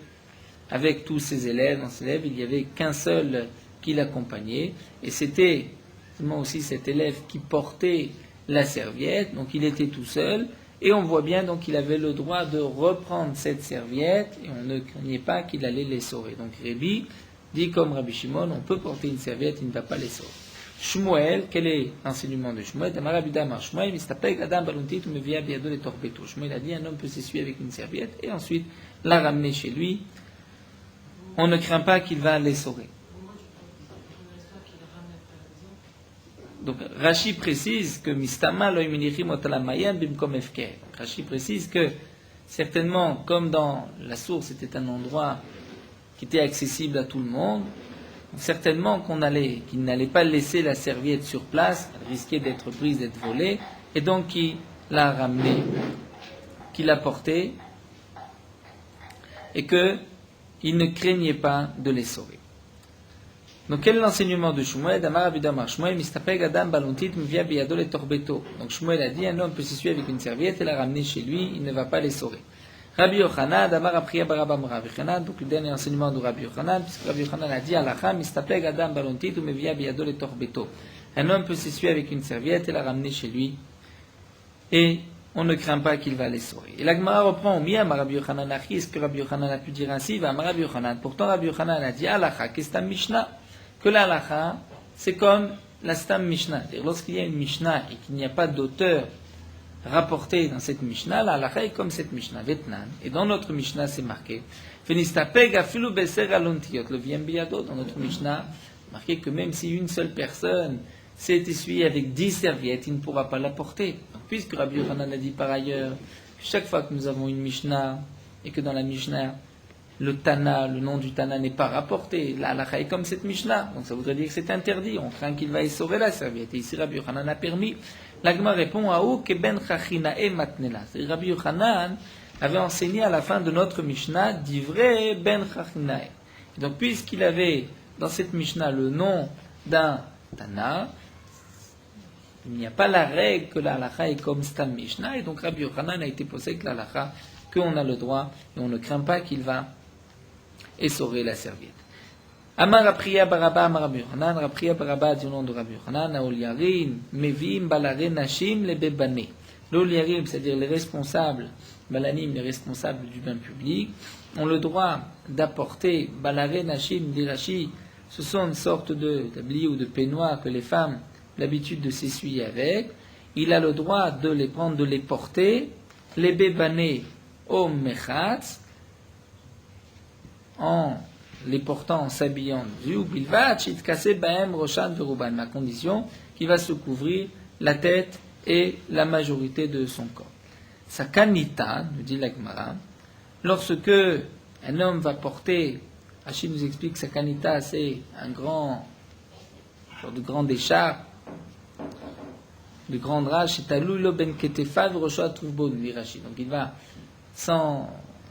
avec tous ses élèves. Dans ses élèves, il n'y avait qu'un seul qui l'accompagnait. Et c'était seulement aussi cet élève qui portait la serviette, donc il était tout seul. Et on voit bien donc qu'il avait le droit de reprendre cette serviette et on ne craignait pas qu'il allait l'essorer. Donc Rabbi dit comme Rabbi Shimon, on peut porter une serviette, il ne va pas l'essorer. Shmuel, quel est l'enseignement de Shmuel? Shmuel a dit un homme peut s'essuyer avec une serviette et ensuite la ramener chez lui. On ne craint pas qu'il va l'essorer. Donc Rashi précise que Mistama lo iminichim otalamayam bimkom efker. Rashi précise que certainement, comme dans la source, c'était un endroit qui était accessible à tout le monde, certainement qu'il n'allait pas laisser la serviette sur place, elle risquait d'être prise, d'être volée, et donc qu'il l'a ramenée, qu'il l'a portée, et qu'il ne craignait pas de l'essorer. Donc quel est l'enseignement de Shmuel? Donc Shmuel a dit un homme peut s'essuyer avec une serviette et la ramener chez lui, il ne va pas l'essorer. Rabbi Yochanan, Damar Apriya Barabam Rav Yochanan, donc le dernier enseignement de Rabbi Yochanan, puisque Rabbi Yochanan a dit Alacha, Mistapeg Adam Balontit ou Mevia Biado le Torbeto. Un homme peut s'essuyer avec une serviette et la ramener chez lui, et on ne craint pas qu'il va l'essorer. Et la Gemara reprend au Miyam Rabbi Yochanan Achi, est-ce que Rabbi Yochanan a pu dire ainsi? Va Rabbi Yochanan. Pourtant, Rabbi Yochanan a dit Alacha, Kestam Mishnah, que l'Alacha, c'est comme la Stam Mishnah. C'est-à-dire, lorsqu'il y a une Mishnah et qu'il n'y a pas d'auteur rapporté dans cette Mishnah, l'Alacha est comme cette Mishnah, Vetnan. Et dans notre Mishnah, c'est marqué Fenistapeg afilu beser alontiot, le viem biado. Dans notre Mishnah, marqué que même si une seule personne s'est essuyée avec 10 serviettes, il ne pourra pas la porter. Donc, puisque Rabbi Yochanan a dit par ailleurs, chaque fois que nous avons une Mishnah, et que dans la Mishnah, le Tana, le nom du Tana n'est pas rapporté, la halakha est comme cette Mishnah, donc ça voudrait dire que c'est interdit, on craint qu'il va essorer la serviette. Et ici, Rabbi Yochanan a permis. L'Agma répond à ou ben chachinae matnela. Rabbi Yochanan avait enseigné à la fin de notre Mishnah d'ivré ben chachinae. Donc, puisqu'il avait dans cette Mishnah le nom d'un Tana, il n'y a pas la règle que la halakha est comme Stam Mishnah, et donc Rabbi Yochanan a été posé que la halakha, qu'on a le droit, et on ne craint pas qu'il va essorer la serviette. Amar Apriya Baraba Amar Rabbi Yochanan, Apriya Baraba du nom de Rabbi Yochanan, Aol Yarim, Mevim Balare Nashim le Bebane. L'Aol Yarim, c'est-à-dire les responsables, Balanim, les responsables du bain public, ont le droit d'apporter Balare Nashim Dirachi. Ce sont une sorte de tablier ou de peignoir que les femmes ont l'habitude de s'essuyer avec. Il a le droit de les prendre, de les porter, les Bebane au Mechatz, en les portant, en s'habillant dessus, ou bilvat, chitkase baem roshan veruban, à condition qu'il va se couvrir la tête et la majorité de son corps. Sa kanita, nous dit la Gemara, lorsque un homme va porter, Rachid nous explique que sa kanita, c'est un grand, genre de grande écharpe, de grande rage, c'est aloulo ben ketefa verosha trouvbo, nous dit Rachid. Donc il va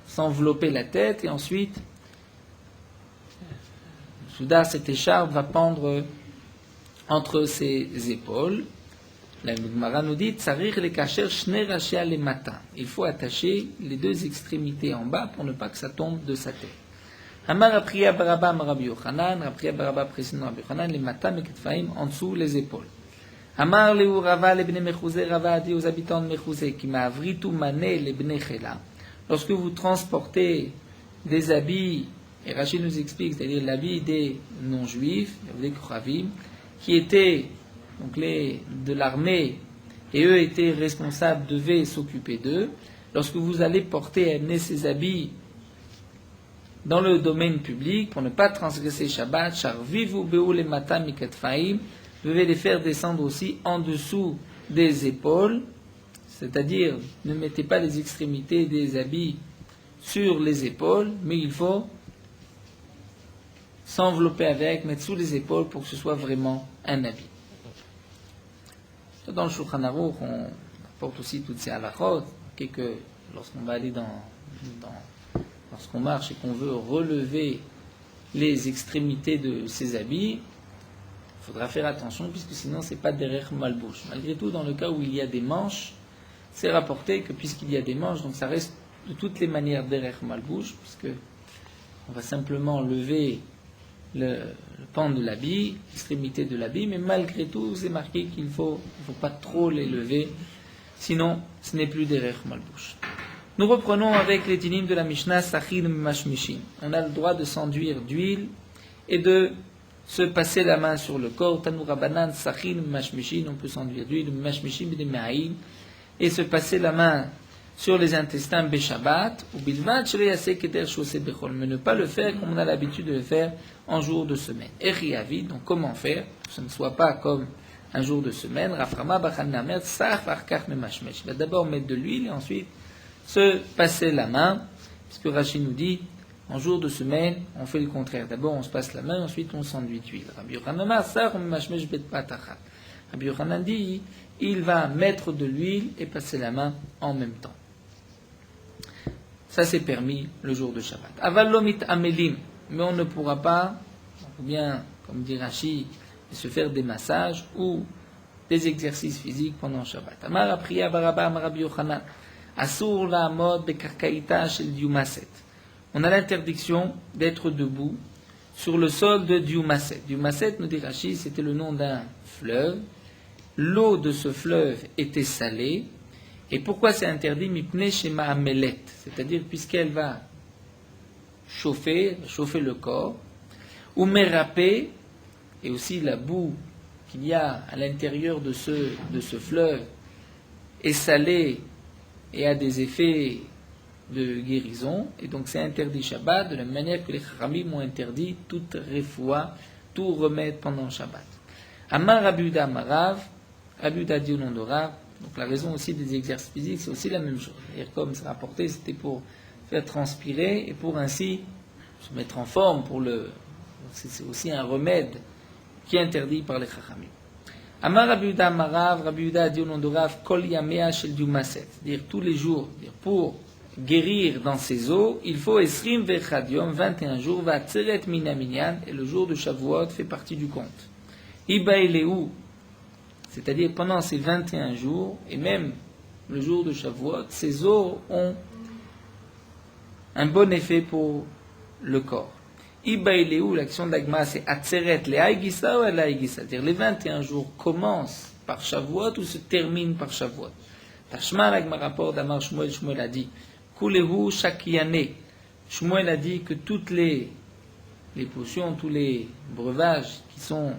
s'envelopper la tête et ensuite soudain cette écharpe va pendre entre ses épaules. La Gemara nous dit tsarir le kacher shne rachia le matin. Il faut attacher les deux extrémités en bas pour ne pas que ça tombe de sa tête. Amar apriya baraba Rabbi Yochanan, apriya baraba précédent Rabbi Yochanan, les matins meketfaim en dessous les épaules. Amar leu Rava le bnei Mechuzé, Rava a dit aux habitants de Mechuzé qui m'a avritu mané le bnei Chela. Lorsque vous transportez des habits, et Rachid nous explique, c'est-à-dire l'habit des non-juifs, des Kravim, qui étaient donc de l'armée, et eux étaient responsables, devaient s'occuper d'eux. Lorsque vous allez porter et amener ces habits dans le domaine public, pour ne pas transgresser Shabbat, charvivu beu le matam mikatfaim, vous devez les faire descendre aussi en dessous des épaules, c'est-à-dire ne mettez pas les extrémités des habits sur les épaules, mais il faut s'envelopper avec, mettre sous les épaules pour que ce soit vraiment un habit. Dans le Shulchan Aruch, on apporte aussi toutes ces halachot, que lorsqu'on va aller lorsqu'on marche et qu'on veut relever les extrémités de ses habits, il faudra faire attention puisque sinon c'est pas derrière malbouche. Malgré tout, dans le cas où il y a des manches, c'est rapporté que puisqu'il y a des manches, donc ça reste de toutes les manières derrière malbouche, puisque on va simplement lever le pan de l'habit, l'extrémité de l'habit, mais malgré tout, c'est marqué qu'il ne faut pas trop les lever, sinon ce n'est plus derrière malbouche. Nous reprenons avec les dinim de la Mishnah, Sachin Mashmishin. On a le droit de s'enduire d'huile et de se passer la main sur le corps. Tanu Rabanan, Sachin Mashmishin, on peut s'enduire d'huile, Mashmishin B'demehaïm, et se passer la main sur les intestins Beshabbat, ou Bilvat, Shreyase Keder Shosé Bechol, mais ne pas le faire comme on a l'habitude de le faire en jour de semaine. Echiavid, donc comment faire, que ce ne soit pas comme un jour de semaine, Raframa Bachan Namer, Saf Arkach Memashmesh. Il va d'abord mettre de l'huile et ensuite se passer la main, puisque Rachid nous dit, en jour de semaine, on fait le contraire. D'abord, on se passe la main, ensuite on s'enduit d'huile. Rabbi Yochanan, Rabbi Yochanan dit, il va mettre de l'huile et passer la main en même temps. Ça, c'est permis le jour de Shabbat. Avalomit amelim, mais on ne pourra pas, ou bien, comme dit Rachid, se faire des massages ou des exercices physiques pendant Shabbat. Amar apriya baraba amar Rabbi Yochanan. Asur la mode bekarkaïta shel diumaset. On a l'interdiction d'être debout sur le sol de Diumaset. Diumaset, nous dit Rachid, c'était le nom d'un fleuve. L'eau de ce fleuve était salée Et pourquoi c'est interdit? Mipnei shema amelet, c'est-à-dire puisqu'elle va chauffer le corps, ou mérapé, et aussi la boue qu'il y a à l'intérieur de ce fleuve est salée et a des effets de guérison, et donc c'est interdit Shabbat, de la manière que les Chachamim ont interdit toute refoua, tout remède pendant Shabbat. Amar Rabbi Yehuda Amarav, Rabbi Yehuda dit au nom de Rav, donc la raison aussi des exercices physiques, c'est aussi la même chose. C'est-à-dire comme c'est rapporté, c'était pour faire transpirer et pour ainsi se mettre en forme, c'est aussi un remède qui est interdit par les Chachamim. Amar Rabbi Yehuda Amarav, Rabbi Yehuda dit au nom de Rav, Kol Yamea Shel Dumaset, c'est-à-dire tous les jours, pour guérir dans ses eaux, il faut Esrim Vechad Yom, 21 jours, va Tseret Minaminyan, et le jour de Shavuot fait partie du compte. Ibaileu, c'est-à-dire pendant ces 21 jours, et même le jour de Shavuot, ces eaux ont un bon effet pour le corps. Ibaileu, l'action d'Agma, c'est Atzeret, les Aïgisa ou el Aïgisa, c'est-à-dire les 21 jours commencent par Shavuot ou se terminent par Shavuot. Tashma, l'Agma rapporte d'Amar Shmuel, Shmuel a dit, Kulehu Shakiyane. Shmuel a dit que toutes les potions, tous les breuvages qui sont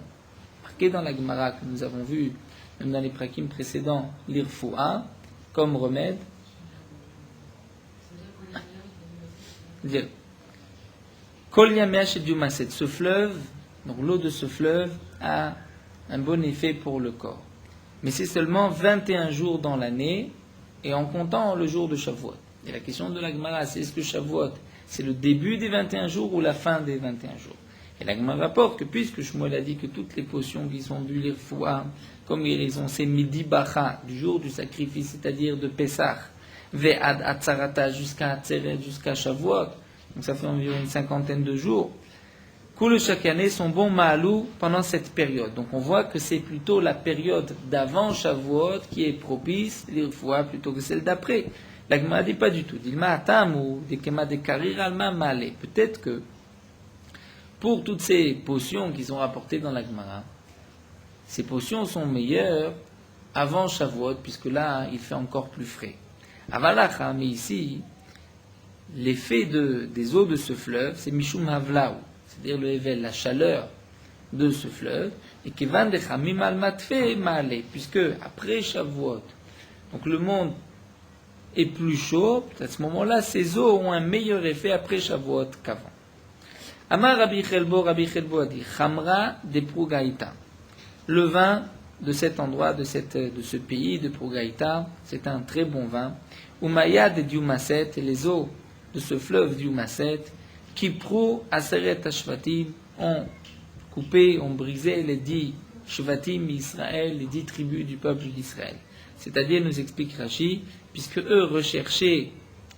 marqués dans la Gemara, que nous avons vu même dans les prakim précédents, l'irfoua, comme remède, dire Kol Yamea Shel Dumaset, ce fleuve, donc l'eau de ce fleuve a un bon effet pour le corps. Mais c'est seulement 21 jours dans l'année, et en comptant le jour de Shavuot. Et la question de la Gemara, c'est est-ce que Shavuot, c'est le début des 21 jours ou la fin des 21 jours? Et la Gemara rapporte que puisque Shmuel a dit que toutes les potions qui sont bues, les foua, comme ils ont ces midi bacha, du jour du sacrifice, c'est-à-dire de Pessah, ve'ad atzarata jusqu'à Atzeret, jusqu'à Shavuot, donc ça fait environ une cinquantaine de jours, Koule chaque année sont bons ma'alou pendant cette période. Donc on voit que c'est plutôt la période d'avant Shavuot qui est propice, l'irfoua, plutôt que celle d'après. La Gemara dit pas du tout. Dilma atam ou dekema de karir alma male. Peut-être que pour toutes ces potions qui sont rapportées dans la Gemara, ces potions sont meilleures avant Shavuot, puisque là il fait encore plus frais. Avalacha, mais ici, l'effet des eaux de ce fleuve, c'est mishum havlaou, c'est-à-dire le Hevel, la chaleur de ce fleuve, et qui va puisque après Shavuot, donc le monde est plus chaud, à ce moment-là, ces eaux ont un meilleur effet après Shavuot qu'avant. Amar Rabbi Chelbo a dit, Chamra de Prougaïta. Le vin de cet endroit, de ce pays de Prougaïta, c'est un très bon vin. Umaya de Diumaset, et les eaux de ce fleuve Diumaset, Kipro Aseret Ashvatim, ont coupé, ont brisé les 10 Shvatim Israël, les 10 tribus du peuple d'Israël. C'est-à-dire, nous explique Rashi, puisque eux recherchaient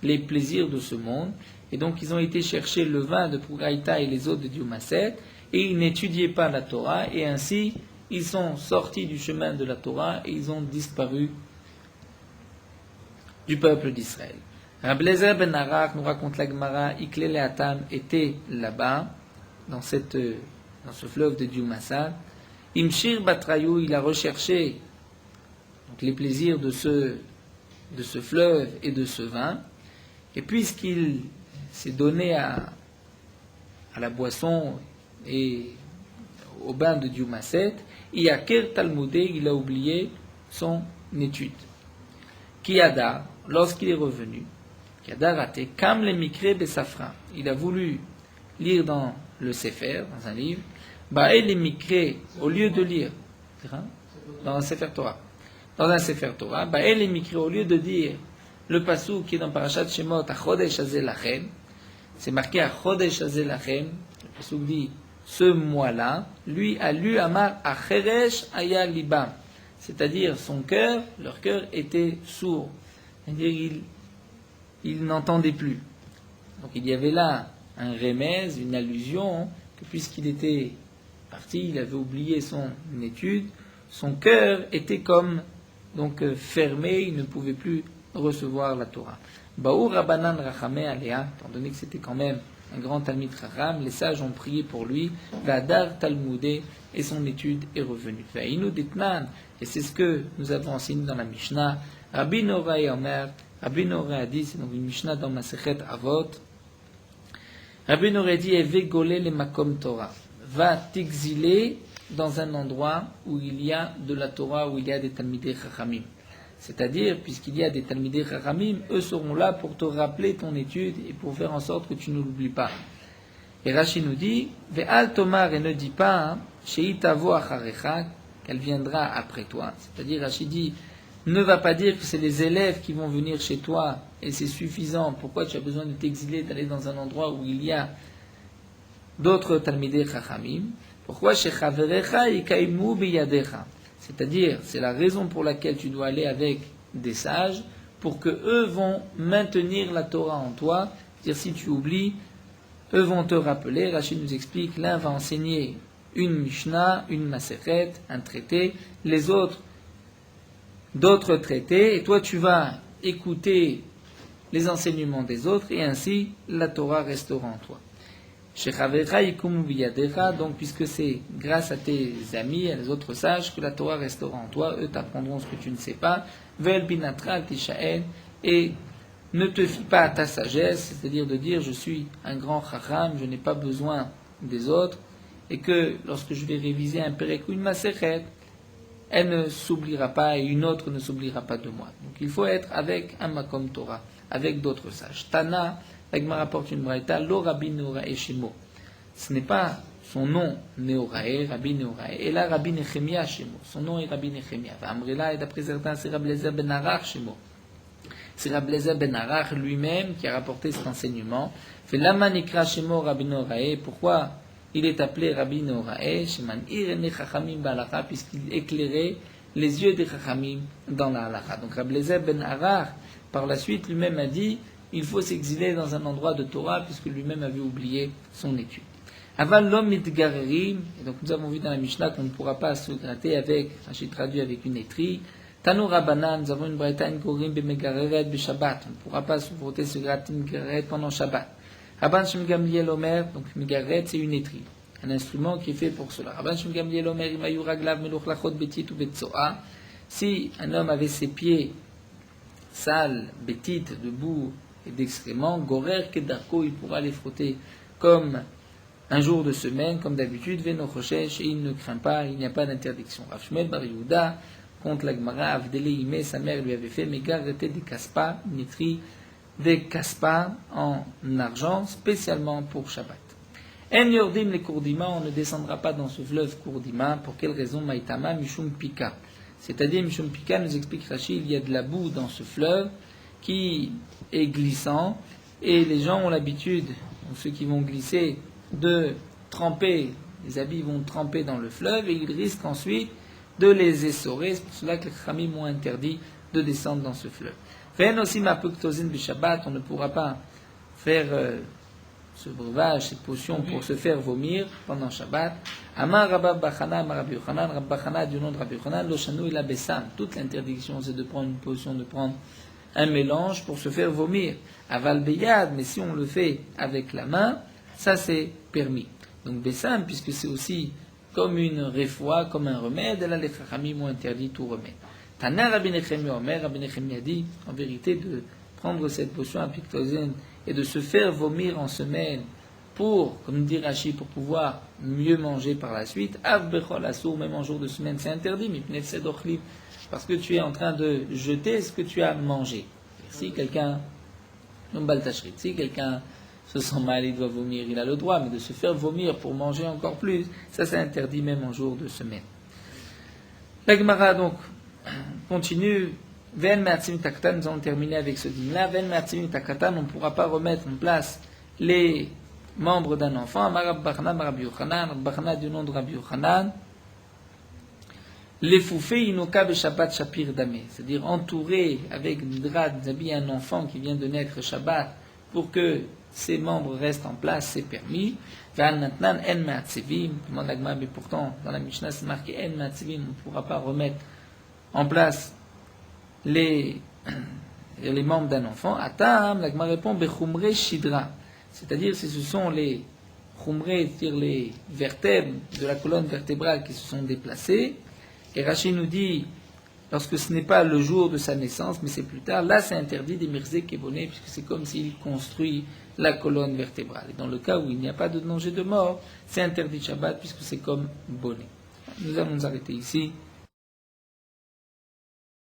les plaisirs de ce monde, et donc ils ont été chercher le vin de Prougaïta et les eaux de Diumaset, et ils n'étudiaient pas la Torah, et ainsi ils sont sortis du chemin de la Torah, et ils ont disparu du peuple d'Israël. Rabbi Eliezer ben Arak nous raconte la Gemara, Ikle Leatam était là-bas, dans ce fleuve de Diumaset. Imshir Batrayou, il a recherché donc, les plaisirs de ce fleuve et de ce vin, et puisqu'il s'est donné à la boisson et au bain de Diumaset, Iaker Talmudé, il a oublié son étude. Kiada, lorsqu'il est revenu, Kiada raté, Kam le Mikre Besafra, il a voulu lire dans le Sefer, dans un livre, Ba'el le Mikre, au lieu de lire, dans un Sefer Torah, Ba'el le Mikre, au lieu de dire le passou qui est dans Parashat Shemot, Chodesh Hazeh Lachem, c'est marqué à Chodesh Hazeh Lachem, le passou dit ce mois-là, lui a lu Amar Acheresh Aya Libam, c'est-à-dire leur cœur était sourd, c'est-à-dire il n'entendait plus. Donc il y avait là un remèze, une allusion, que puisqu'il était parti, il avait oublié son étude, son cœur était comme donc fermé, il ne pouvait plus recevoir la Torah. Baou Rabbanan Rachamé Alea, étant donné que c'était quand même un grand Talmid Chacham, les sages ont prié pour lui, Vadar Talmudé, et son étude est revenue. Ve'inu Ditnan, et c'est ce que nous avons enseigné dans la Mishnah, Rabbi Norae Omer, Rabbi Norae a dit, c'est donc une Mishnah dans Masechet Avot, Rabbi Norae dit, Eve golé le makom Torah, va t'exiler dans un endroit où il y a de la Torah, où il y a des Talmidei Chachamim. C'est-à-dire, puisqu'il y a des Talmidei Chachamim, eux seront là pour te rappeler ton étude et pour faire en sorte que tu ne l'oublies pas. Et Rashi nous dit, Ve'al tomar, et ne dis pas, Sheitavo acharecha, qu'elle viendra après toi. C'est-à-dire, Rashi dit, ne va pas dire que c'est les élèves qui vont venir chez toi et c'est suffisant. Pourquoi tu as besoin de t'exiler, d'aller dans un endroit où il y a d'autres Talmidei Chachamim? Pourquoi Shechaverecha ikaimu biyadecha? C'est-à-dire, c'est la raison pour laquelle tu dois aller avec des sages, pour que eux vont maintenir la Torah en toi. C'est-à-dire, si tu oublies, eux vont te rappeler. Rachid nous explique, l'un va enseigner une Mishnah, une Masechet, un traité, les autres, d'autres traités, et toi tu vas écouter les enseignements des autres, et ainsi la Torah restera en toi. Donc, puisque c'est grâce à tes amis, à les autres sages, que la Torah restera en toi, eux t'apprendront ce que tu ne sais pas, et ne te fie pas à ta sagesse, c'est-à-dire de dire je suis un grand chacham, je n'ai pas besoin des autres, et que lorsque je vais réviser un perek ou une masechet, elle ne s'oubliera pas et une autre ne s'oubliera pas de moi. Donc il faut être avec un makom Torah, avec d'autres sages. Tana, l'Agma rapporte une braïta, lo Rabbi Nehorae Shemo. Ce n'est pas son nom Nehorae, Rabbi Nehorae, et là Rabbi Nechemia Shemo. Son nom est Rabbi Nechemia. Amrila, et d'après certains, c'est Rabbi Eliezer ben Arach Shemo. C'est Rabbi Eliezer ben Arach lui-même qui a rapporté cet enseignement. Fait lama nikra Shemo Rabbi Nehorae. Pourquoi il est appelé Rabbi Nehorae, Sheman irene Chachamim ba'alacha, puisqu'il éclairait les yeux des Chachamim dans la halacha. Donc Rabbi Eliezer ben Arach, par la suite, lui-même a dit, il faut s'exiler dans un endroit de Torah, puisque lui-même avait oublié son étude. Aval l'homme mitgarerim, et donc nous avons vu dans la Mishnah qu'on ne pourra pas se gratter avec, j'ai traduit avec une étrie. Tanu Rabbanan, nous avons une braïta gorim bemegareret be-Shabbat, on ne pourra pas se frotter, se gratter une gareret pendant Shabbat. Rabban Shem Gamliel Omer, donc Megaret, c'est une étrie, un instrument qui est fait pour cela. Rabban Shem Gamliel Omer, Imayu Raglav Meluch Lachot Betit ou Betsoa. Si un homme avait ses pieds sales, Betit, de boue et d'excréments, Gorer Kedarko, il pourra les frotter comme un jour de semaine, comme d'habitude, Venochoshesh, et il ne craint pas, il n'y a pas d'interdiction. Rav Shmuel Bar Yehuda, contre la Gemara, Avdele Ime, sa mère lui avait fait Megarete de Kaspa, une étrie des kaspa en argent, spécialement pour Shabbat. En yordim les Kourdima, on ne descendra pas dans ce fleuve Kourdima. Pour quelle raison? Maïtama Mishum Pika. C'est-à-dire, Mishum Pika, nous explique Rachid, il y a de la boue dans ce fleuve qui est glissant, et les gens ont l'habitude, ceux qui vont glisser, de tremper, les habits vont tremper dans le fleuve, et ils risquent ensuite de les essorer. C'est pour cela que les Khamim ont interdit de descendre dans ce fleuve. On ne pourra pas faire ce breuvage, cette potion pour se faire vomir pendant Shabbat. Amar Rabba Bachana, Rabbi Yochanan, Rabbi Bachana du nom de Rabbi Yochanan, lo shanu ila besam. Toute l'interdiction, c'est de prendre une potion, de prendre un mélange pour se faire vomir. Aval beyad, mais si on le fait avec la main, ça c'est permis. Donc besam, puisque c'est aussi comme une réfoua, comme un remède, là les chachamim ont interdit tout remède. Tana Rabbi Nechemia Omer, Rabbi Nechemia dit, en vérité, de prendre cette potion à pictosine et de se faire vomir en semaine pour, comme dit Rashi, pour pouvoir mieux manger par la suite, Av Bechol Assour, même en jour de semaine, c'est interdit, parce que tu es en train de jeter ce que tu as mangé. Si quelqu'un, si quelqu'un se sent mal, il doit vomir, il a le droit, mais de se faire vomir pour manger encore plus, ça c'est interdit même en jour de semaine. La Gemara donc continue. Ven Me'atzim Takatan, nous allons terminer avec ce dîme-là. Ven Me'atzim Takatan, on ne pourra pas remettre en place les membres d'un enfant. Marab Bachana, Rabbi Yochanan, Rabbi Bachana du nom de Rabbi Yochanan. Les foufés inoka Shabbat Shapir Damé, c'est-à-dire entourer avec des draps, des habits un enfant qui vient de naître Shabbat pour que ses membres restent en place, c'est permis. Ven Natnan En Me'atzivim, demande l'Agma, mais pourtant dans la Mishnah c'est marqué En Me'atzivim, on ne pourra pas remettre en place les membres d'un enfant. Atam, l'Agma répond Bechumre Shidra, c'est-à-dire si ce sont les Chumre, c'est-à-dire les vertèbres de la colonne vertébrale qui se sont déplacées. Et Rashi nous dit lorsque ce n'est pas le jour de sa naissance, mais c'est plus tard, là c'est interdit d'émirzer Keboné, puisque c'est comme s'il construit la colonne vertébrale. Et dans le cas où il n'y a pas de danger de mort, c'est interdit de Shabbat, puisque c'est comme bonnet. Nous allons nous arrêter ici.